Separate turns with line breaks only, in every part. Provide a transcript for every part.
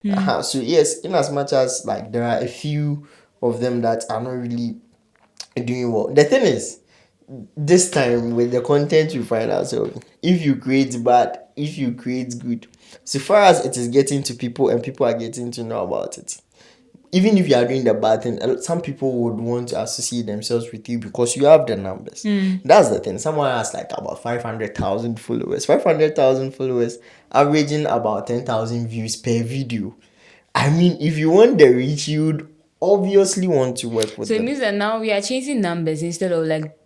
So yes, in as much as like there are a few of them that are not really doing well. The thing is, this time with the content we find ourselves, if you create bad, if you create good, so far as it is getting to people and people are getting to know about it, even if you are doing the bad thing, some people would want to associate themselves with you because you have the numbers. That's the thing. Someone has like about 500,000 followers. 500,000 followers, averaging about 10,000 views per video. I mean, if you want the reach, you'd obviously want to work with
So it
them.
means that now we are chasing numbers instead of like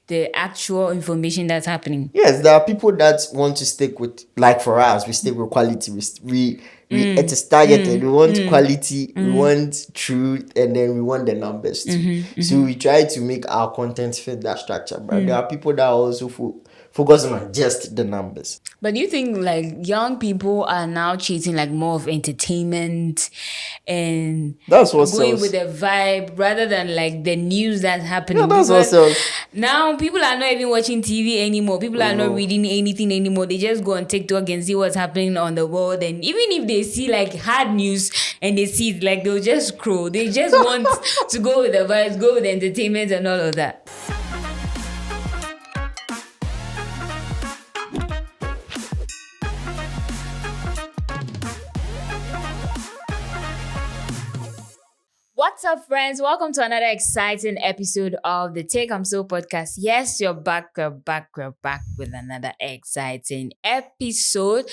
the actual information that's happening.
Yes, there are people that want to stick with, like for us, we stick with quality. We it is targeted. We want quality, we want truth, and then we want the numbers too. So we try to make our content fit that structure. But there are people that also focus on just the numbers.
But do you think like young people are now chasing like more of entertainment and
That's what
going
sells.
with the vibe rather than like the news that's
Yeah,
happening?
that's what
Because
sells.
now people are not even watching TV anymore. People are not reading anything anymore. They just go on TikTok and see what's happening on the world. And even if they see like hard news and they see it, like they'll just scroll. They just want to go with the vibes, go with the entertainment and all of that. What's up, friends? Welcome to another exciting episode of the Take I'm So podcast. Yes, you're back with another exciting episode.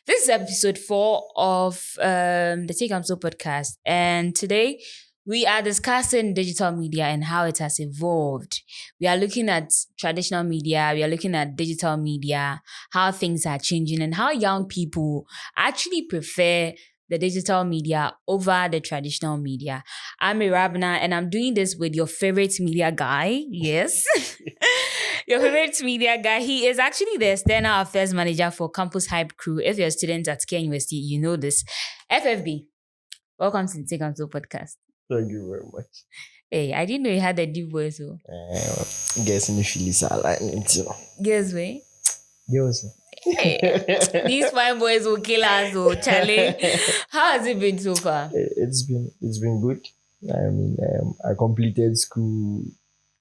This is episode 4 of the Take I'm So podcast. And today we are discussing digital media and how it has evolved. We are looking at traditional media, we are looking at digital media, how things are changing, and how young people actually prefer the digital media over the traditional media. I'm Awurabena and I'm doing this with your favorite media guy. Yes. Your favorite media guy. He is actually the external affairs manager for Campus Hype Crew. If you're a student at Care University, you know this. FFB. Welcome to the Take On So podcast.
Thank you very much.
Hey, I didn't know you had a deep voice. So.
Guessing if you listen, I like it, you know.
Guess way.
Yes.
Hey, these fine boys will kill us, oh, Charlie. How has it been so far?
It's been good. I mean, I completed school,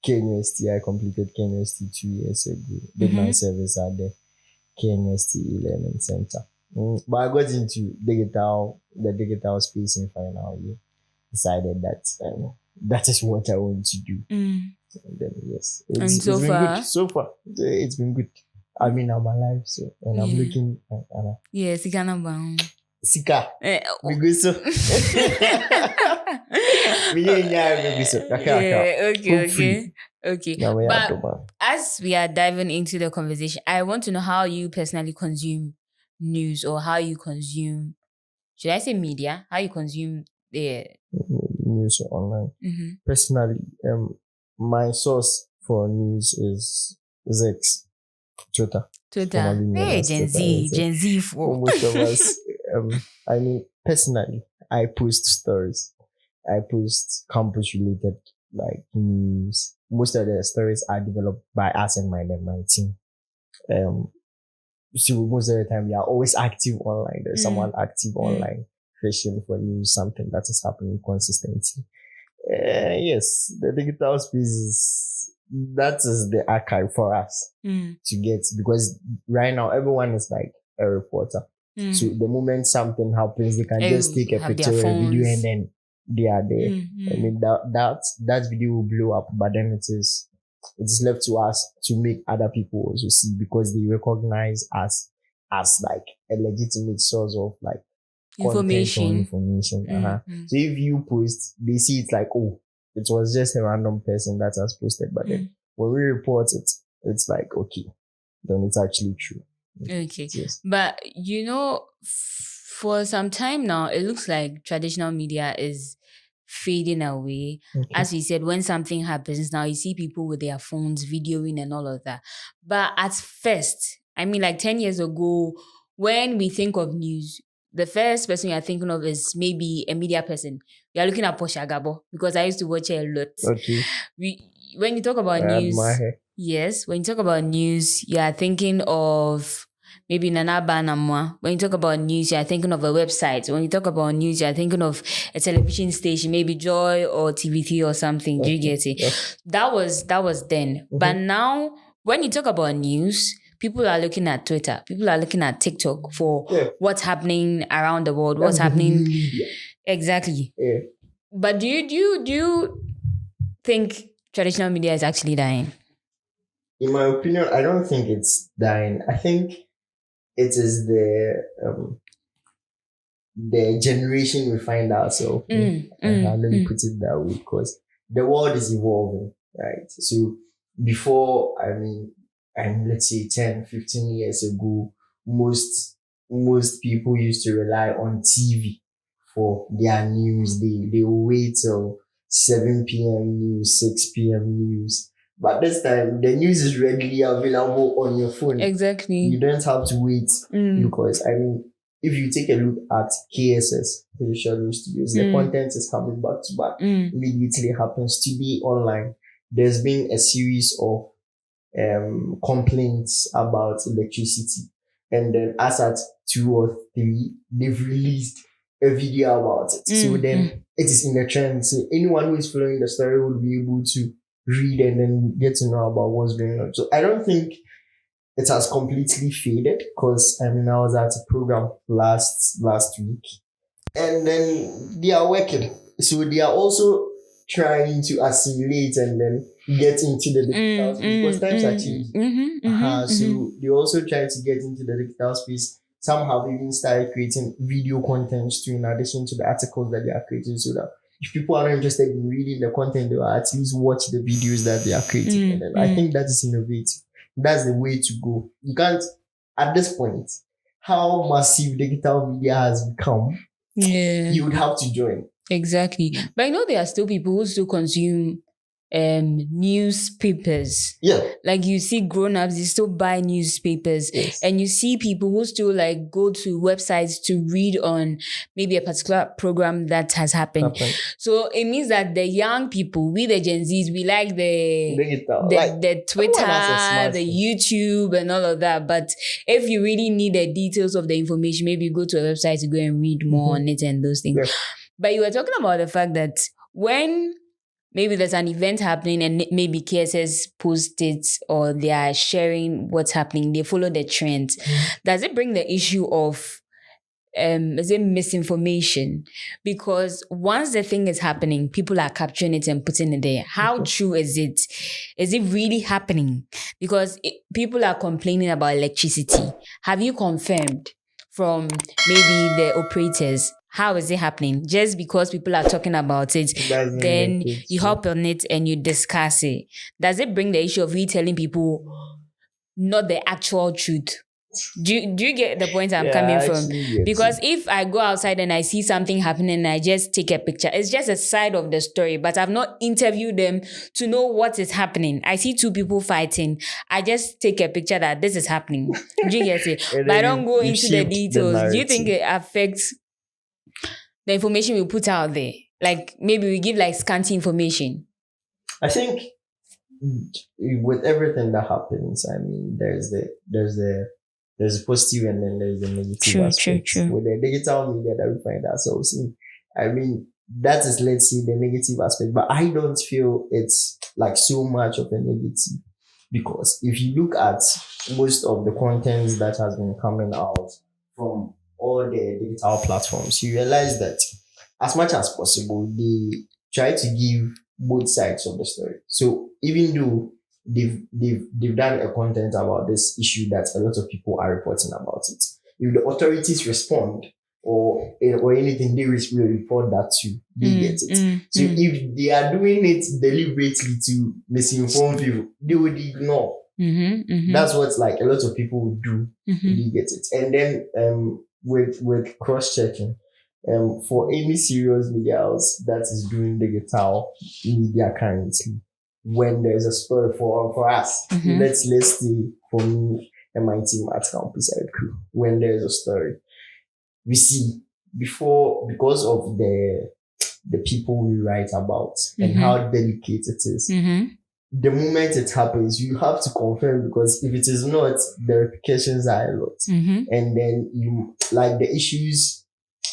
University. I completed University 2 years ago. Did my service at the University Learning Center. But I got into the digital space in final year. Decided that that is what I want to do. And then yes,
And
it's
so
been
far?
good. So far, it's been good. I mean, I'm alive, so and I'm
Yeah.
looking.
Yes, you can.
Sika,
Eh,
we go so.
Yeah,
Hopefully.
okay.
Now we have to,
But
man.
as we are diving into the conversation, I want to know how you personally consume news or how you consume, should I say media? How you consume the
News online.
mm-hmm.
Personally, my source for news is X, Twitter.
Twitter.
Formerly known
Hey,
as
Gen
Twitter,
Z,
yes.
Gen Z
For
for
most of us, I mean, personally, I post stories. I post campus related like news. Most of the stories are developed by us and my team. Um, so most of the time we are always active online. There's someone active online fishing for news, something that is happening consistently. Yes, the digital space that is the archive for us to get, because right now everyone is like a reporter. So the moment something happens, they can just take a
have their
picture or a video
phones.
and then they are there. I mean that video will blow up, but then it is left to us to make other people also see, because they recognize us as like a legitimate source of like content or information. So if you post, they see it like, oh, it was just a random person that has posted, but then when we report it, it's like, okay, then it's actually true.
Okay.
Yes.
But you know, for some time now, it looks like traditional media is fading away.
Okay.
As we said, when something happens now, you see people with their phones videoing and all of that. But at first, I mean, like 10 years ago, when we think of news, the first person you're thinking of is maybe a media person. You're looking at Portia Gabo because I used to watch her a lot.
Okay.
When you talk about
I
news,
admire her.
yes, when you talk about news, you are thinking of maybe Nana Banamwa. When you talk about news, you're thinking of a website. When you talk about news, you're thinking of a television station, maybe Joy or TV3 or something. Do you get it? That was then. But now, when you talk about news, people are looking at Twitter. People are looking at TikTok for what's happening around the world. What's happening exactly?
Yeah.
But do you think traditional media is actually dying?
In my opinion, I don't think it's dying. I think it is the generation we find ourselves in. Let me put it that way, because the world is evolving, right? So before, let's say 10, 15 years ago, most people used to rely on TV for their news. They will wait till 7 p.m. news, 6 p.m. news. But this time, the news is readily available on your phone.
Exactly.
You don't have to wait, because if you take a look at KSS, Social News Studios, the content is coming back to back. Immediately happens today online. There's been a series of complaints about electricity, and then as at 2 or 3, they've released a video about it. So then it is in the trend. So anyone who is following the story will be able to read and then get to know about what's going on. So I don't think it has completely faded, because I was at a program last week, and then they are working. So they are also trying to assimilate and then get into the digital space, because times are changing. So they also try to get into the digital space. Some have even started creating video content too, in addition to the articles that they are creating, so that if people are not interested in reading the content, they will at least watch the videos that they are creating. And then I think that is innovative. That's the way to go. You can't, at this point, how massive digital media has become, you would have to join.
Exactly. But I know there are still people who still consume newspapers.
Yeah.
Like you see grown-ups, they still buy newspapers.
Yes.
And you see people who still like go to websites to read on maybe a particular program that has happened. So it means that the young people, we the Gen Zs, we like the Twitter, the YouTube and all of that. But if you really need the details of the information, maybe you go to a website to go and read more on it and those things. Yeah. But you were talking about the fact that when maybe there's an event happening and maybe KSS post it or they are sharing what's happening, they follow the trends. Does it bring the issue of is it misinformation? Because once the thing is happening, people are capturing it and putting it there. How true is it? Is it really happening? Because people are complaining about electricity. Have you confirmed from maybe the operators? How is it happening? Just because people are talking about it, then you hop on it and you discuss it. Does it bring the issue of you telling people not the actual truth? Do you get the point I'm coming from? Because if I go outside and I see something happening and I just take a picture, it's just a side of the story, but I've not interviewed them to know what is happening. I see 2 people fighting. I just take a picture that this is happening. Do you get it? But I don't go into the details. Do you think it affects the information we put out there? Like maybe we give like scanty information.
I think with everything that happens, there's a positive and then there's a negative aspect.
True.
With the digital media that we find ourselves in, that is, let's say, the negative aspect. But I don't feel it's like so much of a negative, because if you look at most of the contents that has been coming out from all the digital platforms, you realize that as much as possible, they try to give both sides of the story. So even though they've done a content about this issue that a lot of people are reporting about it, if the authorities respond or anything, they will report that too. They get it. So if they are doing it deliberately to misinform people, they would ignore. That's what like a lot of people would do. They get it. And then with cross-checking, for any serious media house that is doing digital media currently, when there's a story for us, let's say for me and my team at Campus Side Crew, when there's a story, we see because of the people we write about and how delicate it is. the moment it happens, you have to confirm, because if it is not, the repercussions are a lot. And then you, like, the issues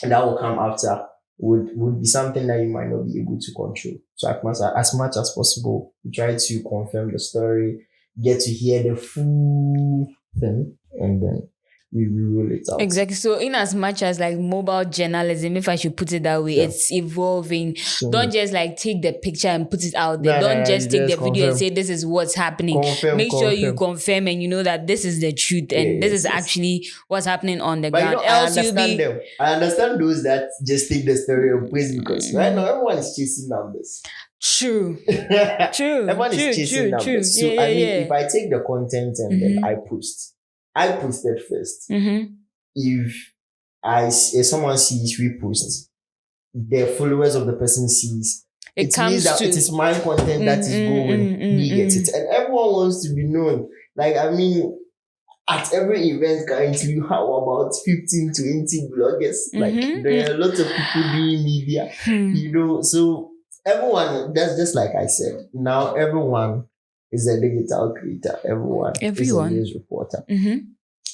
that will come after would be something that you might not be able to control. So as much as possible, you try to confirm the story, get to hear the full thing, and then we roll it out.
Exactly. So, in as much as like mobile journalism, if I should put it that way,
Yeah.
it's evolving.
So
Don't just like take the picture and put it out there.
No,
Don't just
you
take the
just
video and
confirm.
say this is what's happening.
Confirm,
Make sure you
confirm.
confirm and you know that this is the truth and this
Yes,
is
yes.
actually what's happening on the
But
ground.
I
Else you'll
understand
be
them. I understand those that just take the story and praise, because right now everyone is chasing numbers.
true.
Everyone is chasing numbers. So
Yeah,
I mean,
yeah.
if I take the content and then I posted first. If someone sees repost, the followers of the person sees, it means that it is my content that is going. He gets it, and everyone wants to be known. Like, I mean, at every event currently, you have about 15 to 20 bloggers. Like, there are a lot of people doing media, so everyone, that's just like I said, now everyone is a digital creator, everyone is a news reporter.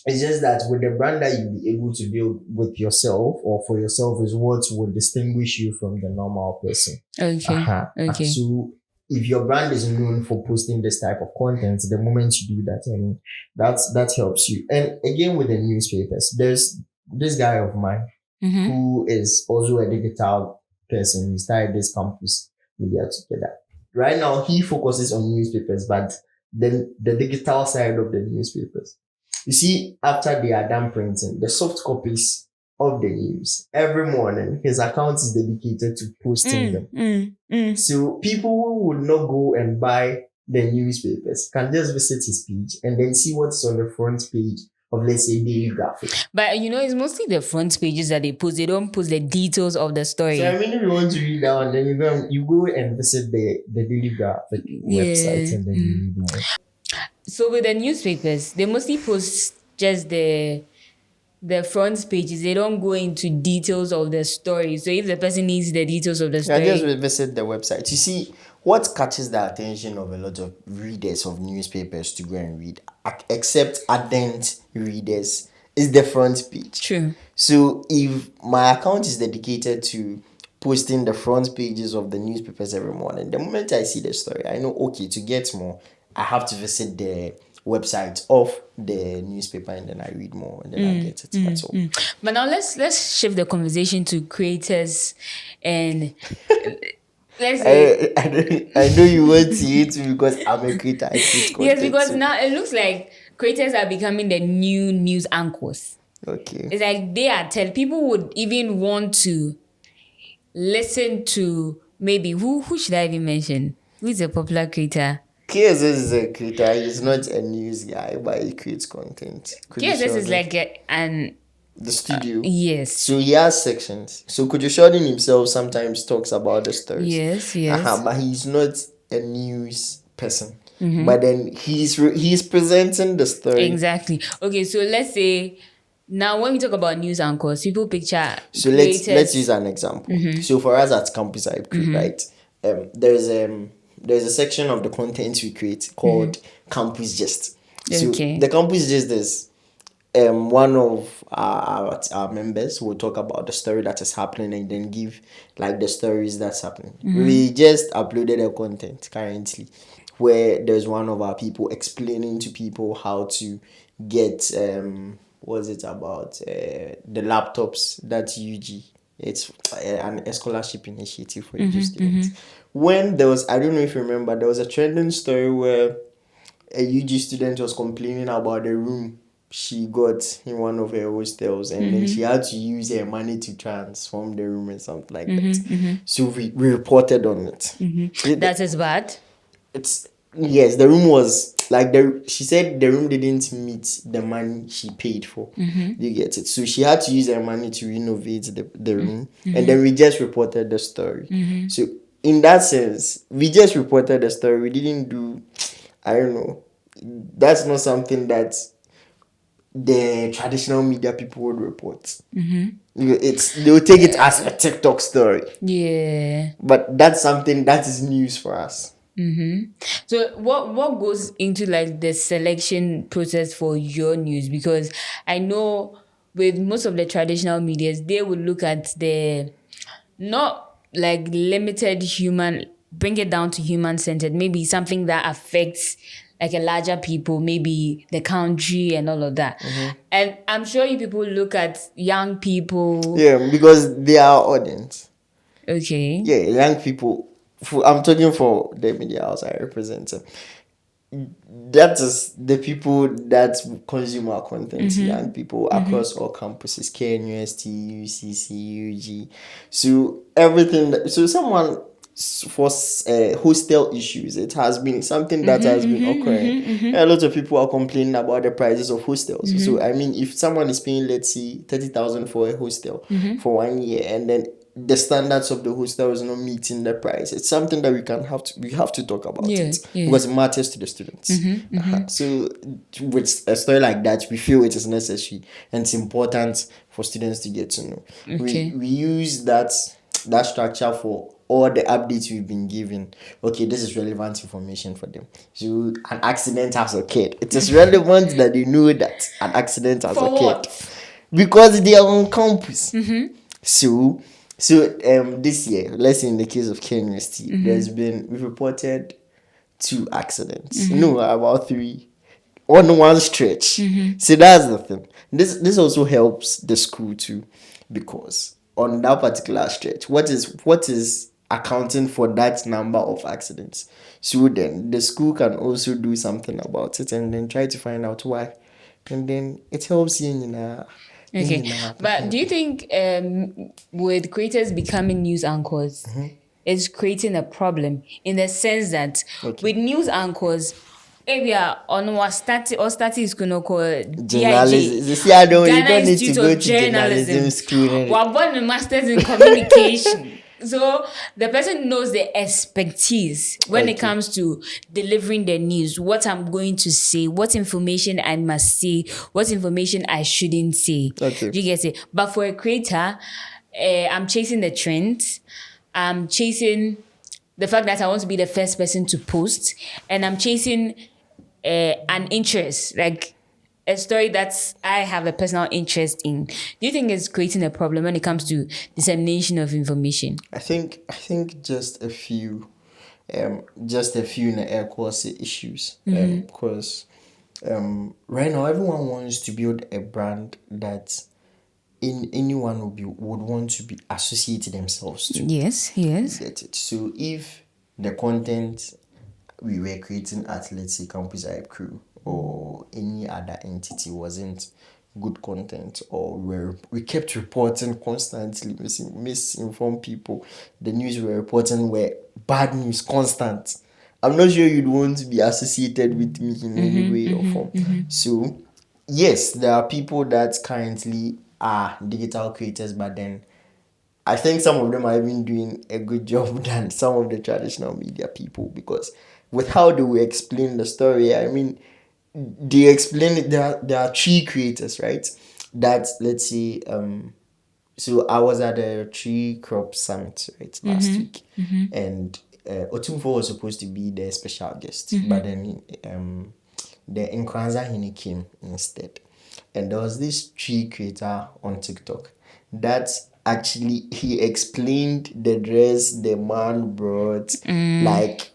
It's just that with the brand that you'll be able to build with yourself or for yourself is what would distinguish you from the normal person.
Okay.
So if your brand is known for posting this type of content, the moment you do that, I mean, that helps you. And again, with the newspapers, there's this guy of mine who is also a digital person. We started this campus media together. Right now, he focuses on newspapers, but then the digital side of the newspapers. You see, after they are done printing, the soft copies of the news, every morning, his account is dedicated to posting them. So people who would not go and buy the newspapers can just visit his page and then see what's on the front page of, let's say, Daily Graphic.
But it's mostly the front pages that they post. They don't post the details of the story.
So I mean, if you want to read that one, then you go and visit the Daily Graphic website and then you read more.
So with the newspapers, they mostly post just the front pages. They don't go into details of the story. So if the person needs the details of the story,
just visit the website. You see, what catches the attention of a lot of readers of newspapers to go and read, except ardent readers, is the front page.
True.
So if my account is dedicated to posting the front pages of the newspapers every morning, the moment I see the story, I know, okay, to get more, I have to visit the website of the newspaper and then I read more and then I get it. That's all.
But now let's shift the conversation to creators and let's say
I know you want to hate me because I'm a creator. I create content.
Yes, because now it looks like creators are becoming the new news anchors.
Okay.
It's like they are people would even want to listen to maybe who should I even mention? Who's a popular creator?
KSS is a creator. He's not a news guy, but he creates content.
KSS is like
the studio.
Yes.
So he has sections. So Kujo Sheldon himself sometimes talks about the stories.
Yes.
But he's not a news person. But then he's presenting the story.
Exactly. Okay, so let's say now when we talk about news anchors, people picture.
So let's use an example. So for us at Campus IQ, right? There's a section of the content we create called Campus Gist. So the Campus Gist is one of our members will talk about the story that is happening and then give like the stories that's happening. We just uploaded a content currently where there's one of our people explaining to people how to get what's it about the laptops that UG. It's a scholarship initiative for UG students. When there was, I don't know if you remember, there was a trending story where a UG student was complaining about the room she got in one of her hostels and then she had to use her money to transform the room and something like that. So we reported on it.
That is bad.
Yes, the room was like she said the room didn't meet the money she paid for. You get it? So she had to use her money to renovate the room and then we just reported the story. So in that sense, we just reported the story. We didn't do, I don't know. That's not something that the traditional media people would report. They'll take it as a TikTok story.
Yeah.
But that's something that is news for us.
So what goes into like the selection process for your news? Because I know with most of the traditional medias, they would look at the not like limited human, bring it down to human centered, maybe something that affects like a larger people, maybe the country and all of that. And I'm sure you people look at young people.
Yeah, because they are our audience.
Okay.
Yeah, young people. I'm talking for the media house I represent. That is the people that consume our content, young people across all campuses, KNUST, UCC, UG. So everything so someone for hostel issues, it has been something that has been occurring. A lot of people are complaining about the prices of hostels. So I mean, if someone is paying, let's say, 30,000 for a hostel for 1 year, and then the standards of the hostel is not meeting the price, it's something that we have to talk about it, because it matters to the students. So with a story like that, we feel it is necessary and it's important for students to get to know. We use that structure for all the updates we've been given. Okay, this is relevant information for them. So an accident has occurred. It is relevant that they know that an accident has
For
occurred.
what?
Because they are on campus. So this year, let's say in the case of University, we've reported 2 accidents. No, about 3 on one stretch. So that's the thing. This also helps the school too, because on that particular stretch, what is accounting for that number of accidents? So then the school can also do something about it and then try to find out why, and then it helps you in
Okay. But do you think with creators becoming news anchors, it's creating a problem in the sense that with news anchors, if we are on what study is going to call
journalism.
DIJ,
You see, you
Ghana
don't need to
Institute
go
of
to journalism
Journalism.
school.
We're born in masters in communication. So the person knows the expertise when it comes to delivering the news, what I'm going to say, what information I must say, what information I shouldn't say.
Okay.
Do you get it? But for a creator, I'm chasing the trends. I'm chasing the fact that I want to be the first person to post, and I'm chasing an interest, like a story that I have a personal interest in. Do you think it's creating a problem when it comes to dissemination of information?
I think just a few in the air quality issues. Because right now everyone wants to build a brand that anyone would want to be associated themselves to.
Yes.
Get it? So if the content we were creating at, let's say, Campus Hype Crew or any other entity wasn't good content, or we kept reporting constantly, misinform people, the news we were reporting were bad news, constant, I'm not sure you'd want to be associated with me in any way or form. So yes, there are people that currently are digital creators, but then I think some of them are even doing a good job than some of the traditional media people, because with how they will explain the story, I mean, they explain it. There are 3 creators, right? That, let's say, so I was at a tree crop summit, right, last week, and Otumfo was supposed to be the special guest, but then the Nkranza Hini came instead. And there was this tree creator on TikTok that actually he explained the dress the man brought, like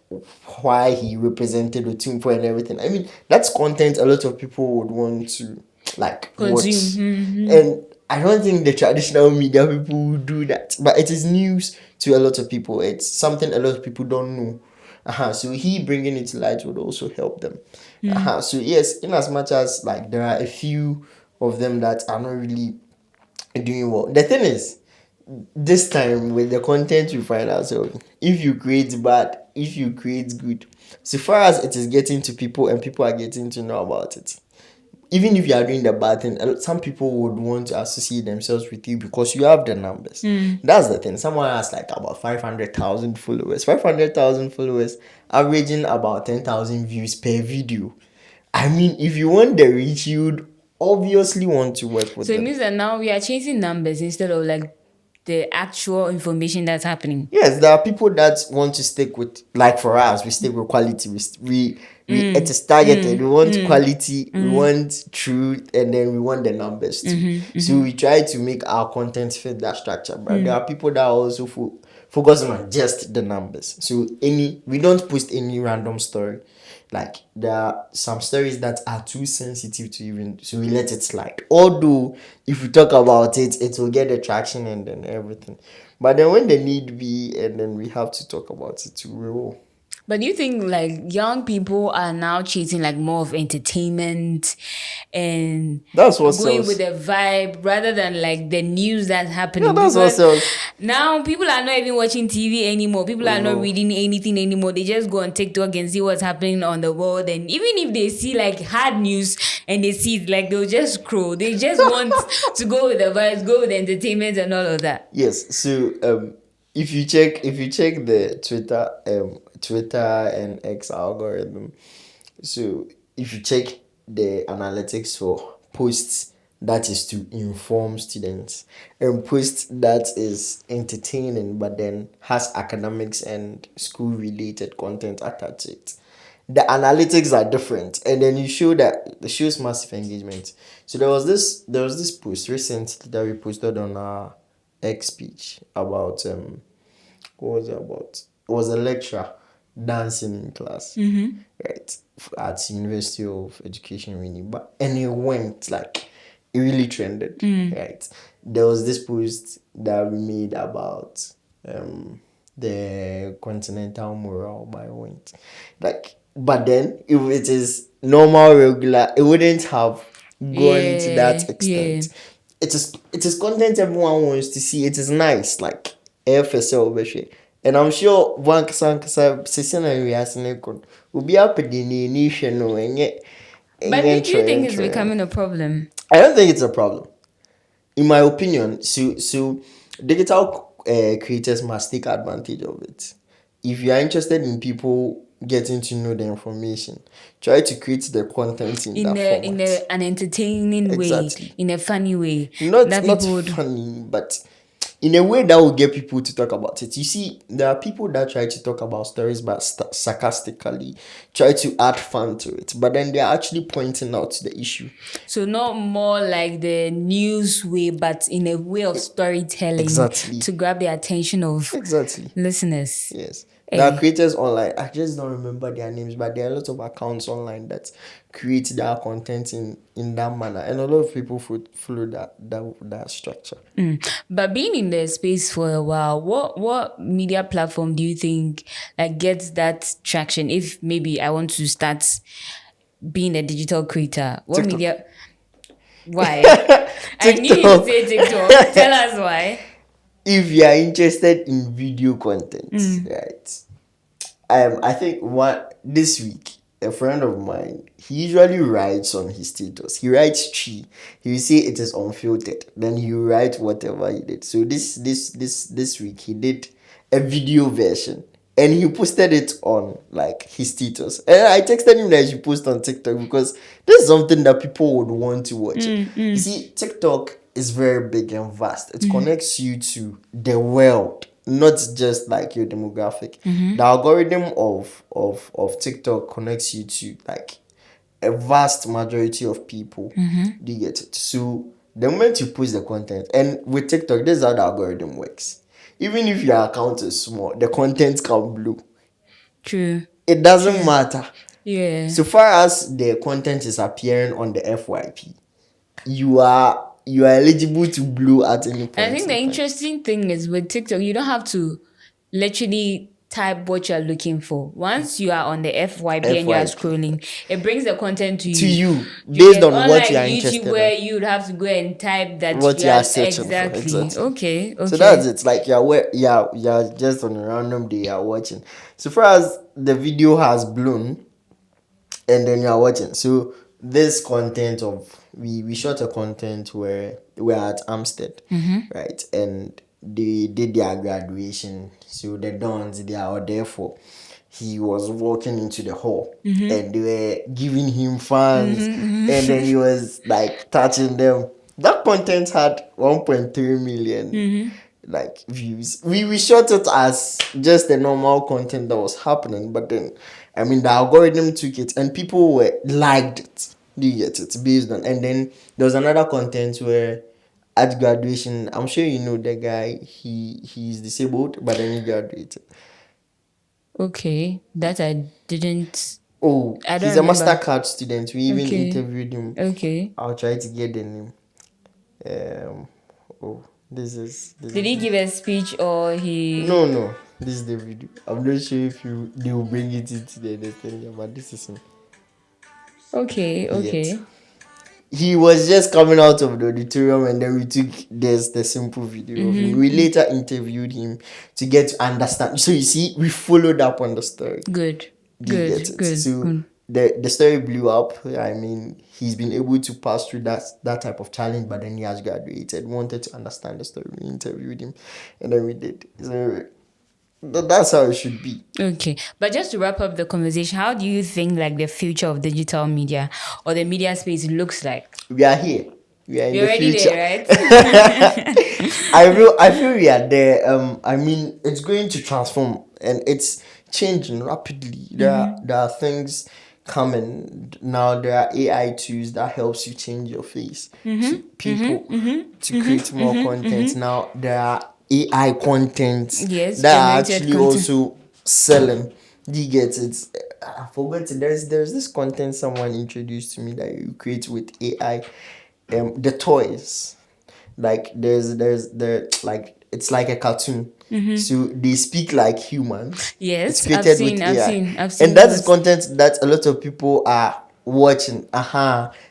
why he represented Otumfo and everything. I mean, that's content a lot of people would want to like watch. And I don't think the traditional media people will do that, but it is news to a lot of people. It's something a lot of people don't know. So he bringing it to light would also help them. So yes, in as much as like there are a few of them that are not really doing well. The thing is, this time with the content we find ourselves, if you create bad, if you create good, so far as it is getting to people and people are getting to know about it, even if you are doing the bad thing, some people would want to associate themselves with you because you have the numbers. That's the thing. Someone has like about 500,000 followers. 500,000 followers, averaging about 10,000 views per video. I mean, if you want the reach, you'd obviously want to work with
So it
them.
means that now we are chasing numbers instead of like the actual information that's happening.
Yes, there are people that want to stick with, like for us, we stick with quality. We it is targeted. We want quality, we want truth, and then we want the numbers too. So we try to make our content fit that structure. But there are people that also focus on just the numbers. So we don't post any random story. Like there are some stories that are too sensitive to even, so we let it slide. Although if we talk about it, it will get the traction and then everything. But then when the need be, and then we have to talk about it too, we will.
But do you think like young people are now chasing like more of entertainment and
That's what
going
sells.
with the vibe rather than like the news that's happening?
Yeah, that's what
Because
sells.
now people are not even watching TV anymore. People are not reading anything anymore. They just go on TikTok and see what's happening on the world. And even if they see like hard news and they see it, like they'll just scroll. They just want to go with the vibes, go with the entertainment and all of that.
Yes. So if you check the Twitter and X algorithm, so if you check the analytics for posts that is to inform students and posts that is entertaining but then has academics and school related content attached to it, the analytics are different, and then you show that it shows massive engagement. So there was this post recently that we posted on our X page about what was it about? It was a lecturer dancing in class, right, at University of Education, really. But and it went like it really trended, right? There was this post that we made about the Continental Mural by Went, like. But then if it is normal regular, it wouldn't have gone to that extent. It is content everyone wants to see. It is nice, like FSL. And I'm sure one kasa session and we as an econ will be up in the nation no and yet.
But do you think it's becoming a problem?
I don't think it's a problem. In my opinion, so digital creators must take advantage of it. If you are interested in people getting to know the information, try to create the content in that format.
An entertaining
Exactly.
way, in a funny way.
Not
that people would...
funny, but in a way that will get people to talk about it. You see, there are people that try to talk about stories but sarcastically try to add fun to it, but then they're actually pointing out the issue.
So not more like the news way, but in a way of storytelling.
Exactly.
To grab the attention of listeners.
Yes. There are creators online. I just don't remember their names, but there are a lot of accounts online that create their content in that manner, and a lot of people follow that structure.
But being in the space for a while, what media platform do you think like gets that traction? If maybe I want to start being a digital creator, what
TikTok.
media? Why? I knew you'd say TikTok. Tell us why.
If you are interested in video content, right? I think this week, a friend of mine, he usually writes on his status. He writes tree. He will say it is unfiltered. Then he will write whatever he did. So this week he did a video version. And he posted it on like his status. And I texted him that he should post on TikTok because this is something that people would want to watch. You see, TikTok is very big and vast. It connects you to the world, not just like your demographic. The algorithm of TikTok connects you to like a vast majority of people. Do you get it? So the moment you post the content, and with TikTok, this is how the algorithm works. Even if your account is small, the content can blow.
True.
It doesn't matter.
Yeah.
So far as the content is appearing on the FYP, you are eligible to blow at any point.
I think the interesting thing is with TikTok, you don't have to literally type what you're looking for. Once you are on the FYP and you are scrolling, it brings the content to you.
Based on what you are interested
YouTube, where you'd have to go and type that
what you are searching
exactly.
for. Exactly.
Okay.
So that's it. Like you're just on a random day you're watching. So far as the video has blown and then you're watching. So this content of we shot a content where we're at Amstead, right? And they did their graduation. So the dons they are there for. He was walking into the hall and they were giving him fans and then he was like touching them. That content had 1.3 million like views. We shot it as just the normal content that was happening, but then I mean the algorithm took it and people were liked it. Do you get it? Based on, and then there was another content where at graduation, I'm sure you know the guy. He's disabled, but then he graduated.
Okay, that I didn't.
Oh,
I
he's
don't
a
remember.
Mastercard student. We even
Okay.
interviewed him.
Okay.
I'll try to get the name. Oh, this
Did he
is
give a speech or he?
no. This is the video. I'm not sure if they will bring it into the thing, but this is him.
Okay.
Yet.
Okay.
He was just coming out of the auditorium and then we took the simple video of him. We later interviewed him to get to understand. So you see, we followed up on the story.
Good.
Do you get it?
Good.
So the story blew up. I mean, he's been able to pass through that type of challenge, but then he has graduated. Wanted to understand the story. We interviewed him and then we did. So that's how it should be.
Okay, but just to wrap up the conversation, how do you think like the future of digital media or the media space looks like?
We are here. We are in
You're
the
already
future.
there, right?
I feel we are there. I mean, it's going to transform and it's changing rapidly. There are things coming now. There are AI tools that helps you change your face. So people to create more content. Now there are AI content
Yes,
that are
generated
actually
content.
also selling. Do you get it? I forgot it. There's this content someone introduced to me that you create with AI. The toys, like there's the like it's like a cartoon. So they speak like humans.
Yes,
It's created with AI.
I've seen
And that is
those.
content that a lot of people are watching.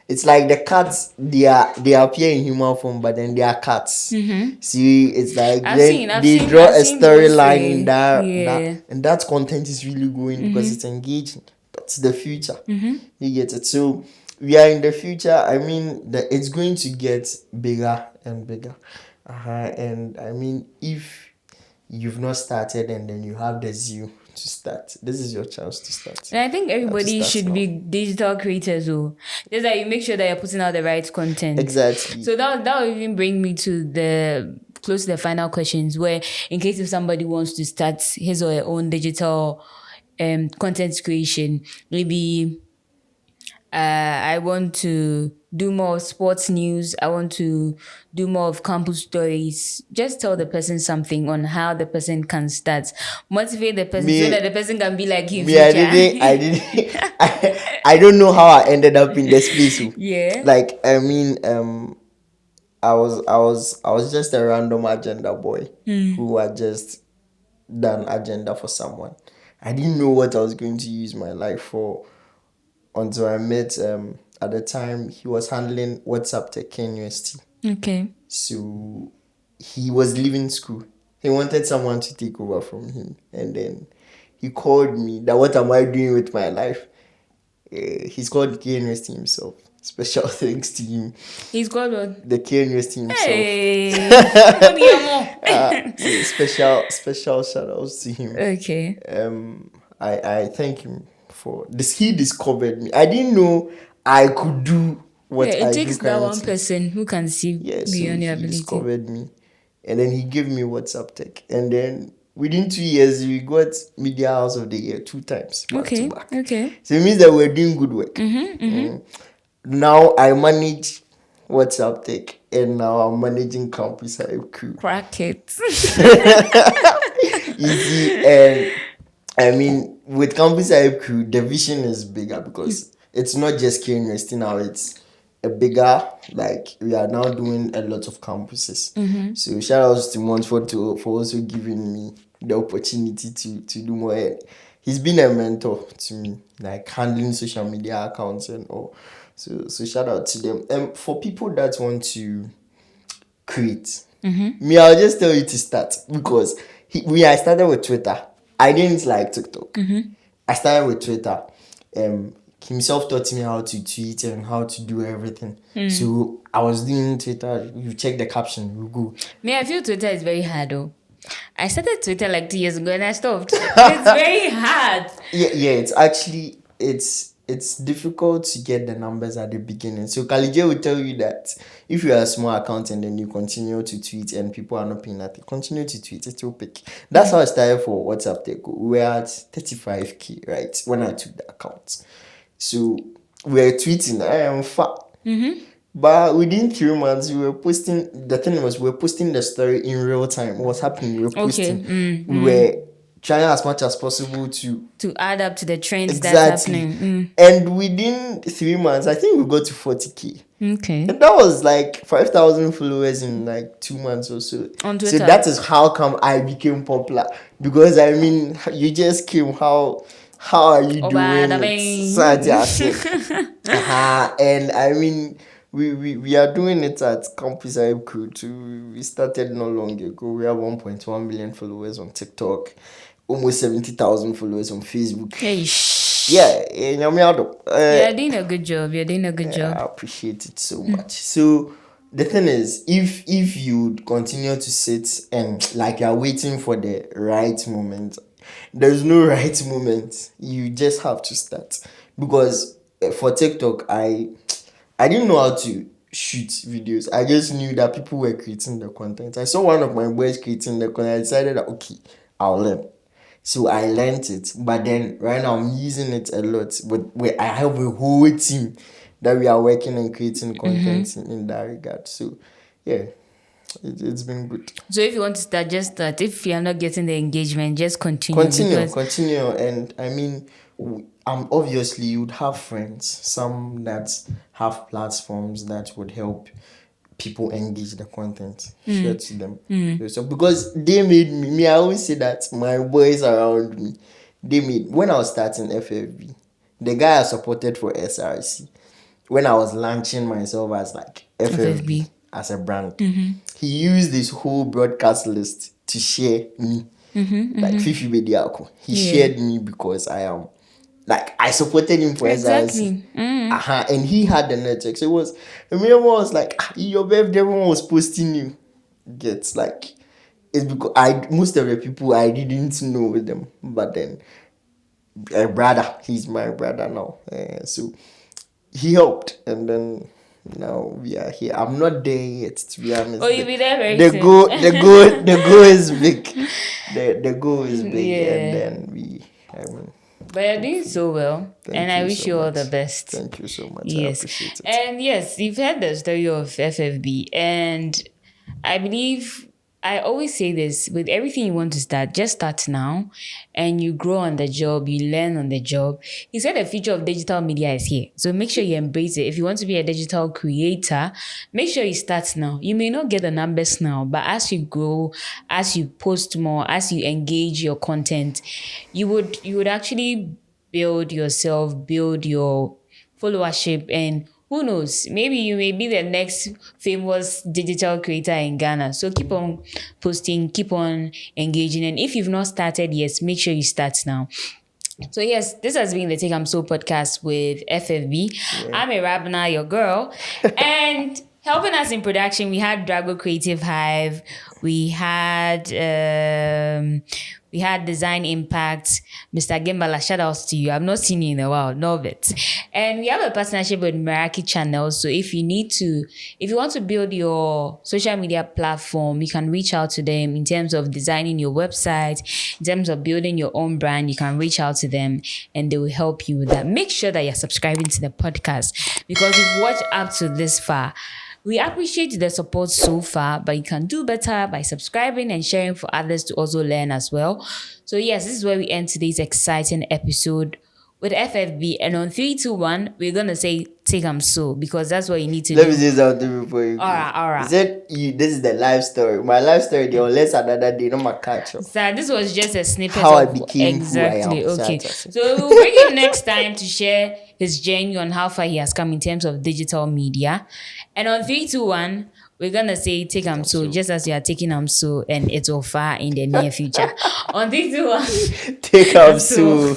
It's like the cats, they appear in human form, but then they are cats. See, it's like they draw
I've
a
seen those.
storyline in
Yeah.
and that content is really going because it's engaging. That's the future. You get it. So we are in the future. I mean, it's going to get bigger and bigger. And I mean, if you've not started and then you have the zeal to start, this is your chance to start.
And I think
You have to
everybody
start
should
now.
be digital creators, oh. Just that you make sure that you're putting out the right content.
Exactly.
So that will even bring me to the close to the final questions, where in case if somebody wants to start his or her own digital content creation, maybe I want to do more of sports news. I want to do more of campus stories. Just tell the person something on how the person can start. Motivate the person so that the person can be like you in future.
I didn't. I don't know how I ended up in this place.
Yeah.
Like I mean, I was just a random agenda boy who had just done agenda for someone. I didn't know what I was going to use my life for until I met at the time he was handling WhatsApp Tech University.
Okay.
So he was leaving school. He wanted someone to take over from him, and then he called me that what am I doing with my life? He's called K University himself. Special thanks to him.
He's called what?
The K University himself.
Hey.
So special shout outs to him.
Okay.
I thank him for this. He discovered me. I didn't know I could do what I do.
It takes that one
currently.
person who can see beyond your
He
ability.
discovered me, and then he gave me WhatsApp Tech, and then within 2 years we got Media House of the Year 2 times back to back.
Okay.
So it means that we're doing good work. Now I manage WhatsApp Tech, and now I'm managing Campus Hype Crew.
Crack it.
Easy. And I mean, with Campus Hype Crew, the vision is bigger because it's not just K University now, it's a bigger, like we are now doing a lot of campuses. So shout outs to Montfort for also giving me the opportunity to do more. He's been a mentor to me, like handling social media accounts and all. So shout out to them. For people that want to create, me, I'll just tell you to start because I started with Twitter. I didn't like TikTok. I started with Twitter. Himself taught me how to tweet and how to do everything. So I was doing Twitter. You check the caption, you go.
I feel Twitter is very hard though. I started Twitter like 2 years ago and I stopped. It's very hard.
Yeah. It's actually it's it's difficult to get the numbers at the beginning. So Kalije will tell you that if you are a small account and then you continue to tweet and people are not paying nothing, continue to tweet, it will pick. That's how I started for WhatsApp Tech. We were at 35k, right? When I took the account. So we were tweeting, I am fat. But within 3 months, we were posting. The thing was, we were posting the story in real time. What was happening? We were posting. We were trying as much as possible
to add up to the trends
exactly.
that's happening.
And within 3 months, I think we got to 40k.
Okay.
And that was like 5,000 followers in like 2 months or so.
On Twitter.
So that is how come I became popular. Because I mean, you just came. How are you doing? And I mean, we are doing it at Campus IB Crew too. We started not long ago. We have 1.1 million followers on TikTok, almost 70,000 followers on Facebook.
Hey,
you're
doing a good job. You're doing a good job.
I appreciate it so much. So the thing is, if you continue to sit and like you're waiting for the right moment, there's no right moment. You just have to start. Because for TikTok, I didn't know how to shoot videos. I just knew that people were creating the content. I saw one of my boys creating the content. I decided that, okay, I'll learn. So I learned it. But then right now I'm using it a lot. But I have a whole team that we are working and creating content in that regard. So yeah, it's been good.
So if you want to start, just start. If you're not getting the engagement, just continue.
Continue. And I mean, obviously you'd have friends, some that have platforms that would help people engage the content. Share to them. So because they made me, I always say that my boys around me, when I was starting FFB, the guy I supported for SRC, when I was launching myself as like FFB as a brand, he used this whole broadcast list to share me. Like Fifi Bediako. He shared me because I am like I supported him for
exactly.
And he had the network. So it was everyone was like, your birthday, everyone was posting you. Gets like it's because most of the people I didn't know them, but then a brother, he's my brother now. So he helped, and then now we are here. I'm not there yet, to be honest.
Oh, you'll be there very
soon. The goal is big. The goal is big, and then
but you're doing so well, and I wish you all the best.
Thank you so much.
Yes.
I appreciate it.
And yes, you've heard the story of FFB, and I believe I always say this, with everything you want to start, just start now and you grow on the job, you learn on the job. He said the future of digital media is here. So make sure you embrace it. If you want to be a digital creator, make sure you start now. You may not get the numbers now, but as you grow, as you post more, as you engage your content, you would actually build yourself, build your followership, and who knows? Maybe you may be the next famous digital creator in Ghana. So keep on posting, keep on engaging. And if you've not started yet, make sure you start now. So yes, this has been the Take I'm So podcast with FFB. Yeah. I'm Awurabena, your girl. And helping us in production, we had Drago Creative Hive. We had Design Impact. Mr. Gimbala, shout outs to you. I've not seen you in a while. Love it. And we have a partnership with Meraki Channel. So if you want to build your social media platform, you can reach out to them in terms of designing your website, in terms of building your own brand. You can reach out to them and they will help you with that. Make sure that you're subscribing to the podcast because you've watched up to this far. We appreciate the support so far, but you can do better by subscribing and sharing for others to also learn as well. So yes, this is where we end today's exciting episode with FFB. And on 3, 2, 1, we're going to say, take 'em so, because that's what you need to do.
Let me say something before you go.
All right.
This is the life story. My life story, the unless another day, not my catch up.
So this was just a snippet
how
of
I became
exactly.
who I am.
Okay. So we'll bring him next time to share his journey on how far he has come in terms of digital media. And on 3, 2, 1, we're going to say, take 'em so, just as you are taking 'em so, and it's all far in the near future. On 3, 2, 1,
take 'em so.